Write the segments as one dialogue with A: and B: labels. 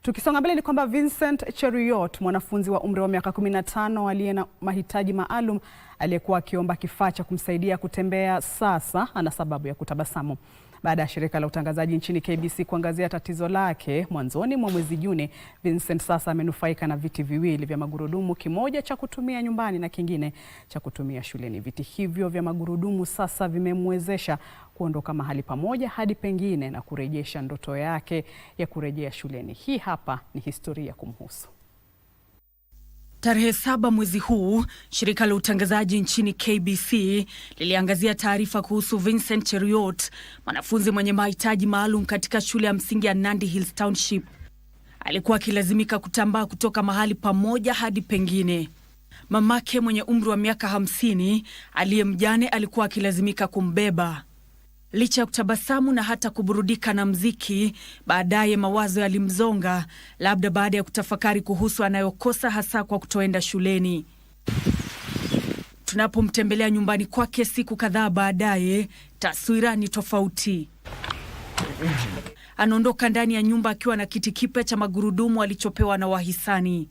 A: Tukisonga mbele ni kwamba Vincent Cheruiyot, mwanafunzi wa umri wa miaka 15 aliye na mahitaji maalum aliyekuwa akiomba kifaa cha kumsaidia kutembea, sasa ana sababu ya kutabasamu. Baada ya shirika la utangazaji nchini KBC kuangazia tatizo lake mwanzoni mwa mwezi Juni, Vincent sasa amenufaika na viti viwili vya magurudumu, kimoja cha kutumia nyumbani na kingine cha kutumia shuleni. Viti hivyo vya magurudumu sasa vimemwezesha kuondoka mahali pamoja hadi pengine na kurejesha ndoto yake ya kurejea shuleni. Hii hapa ni historia kumhusu.
B: Tarehe 7 mwezi huu, shirika la utangazaji nchini KBC liliangazia taarifa kuhusu Vincent Cheruiyot, mwanafunzi mwenye mahitaji maalum katika shule ya msingi ya Nandi Hills Township. Alikuwa akilazimika kutambaa kutoka mahali pamoja hadi pengine. Mamake mwenye umri wa miaka 50 aliye mjane alikuwa akilazimika kumbeba. Licha ya kutabasamu na hata kuburudika na mziki, baadaye mawazo yalimzonga, labda baada ya kutafakari kuhusu anayokosa hasa kwa kutoenda shuleni. Tunapomtembelea nyumbani kwake siku kadhaa baadaye, taswira ni tofauti. Anaondoka ndani ya nyumba akiwa na kiti kipya cha magurudumu alichopewa na wahisani.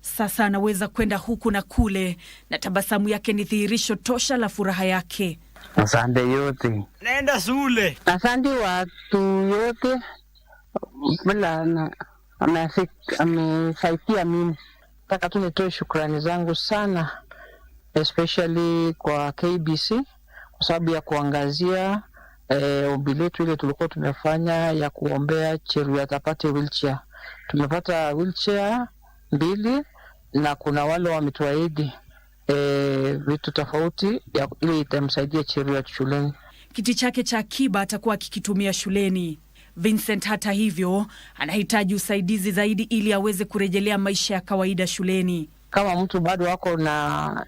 B: Sasa anaweza kwenda huku na kule, na tabasamu yake ni dhihirisho tosha la furaha yake.
C: Asante yote.
D: Naenda shule.
C: Asante watu yote. Bila amesaidia mimi. Nataka tu nitoe shukrani zangu sana, especially kwa KBC kwa sababu ya kuangazia ombi letu ile tulikuwa tumefanya ya kuombea Cheruiyot apate wheelchair. Tumepata wheelchair 2 na kuna wale wametuahidi vitu tofauti ili itamsaidia Cheruiyot shuleni.
B: Kiti chake cha akiba atakuwa akikitumia shuleni. Vincent hata hivyo anahitaji usaidizi zaidi ili aweze kurejelea maisha ya kawaida shuleni.
C: Kama mtu bado wako na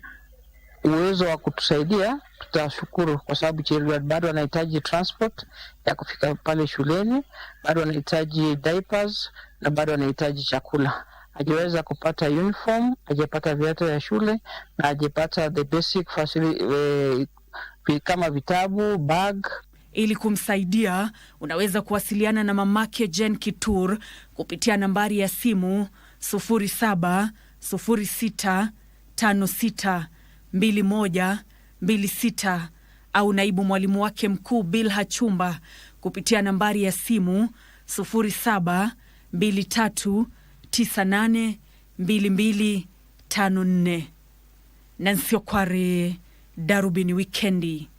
C: uwezo wa kutusaidia, tutashukuru, kwa sababu Cheruiyot bado anahitaji transport ya kufika pale shuleni, bado anahitaji diapers na bado anahitaji chakula. Hajaweza kupata uniform, hajapata viatu ya shule na hajapata the basic facility kama vitabu, bag.
B: Ili kumsaidia, unaweza kuwasiliana na mamake Jen Kitur kupitia nambari ya simu 0706562126 au naibu mwalimu wake mkuu Bill Hachumba kupitia nambari ya simu 0723982254. Nancy Okware, Darubini Wikendi.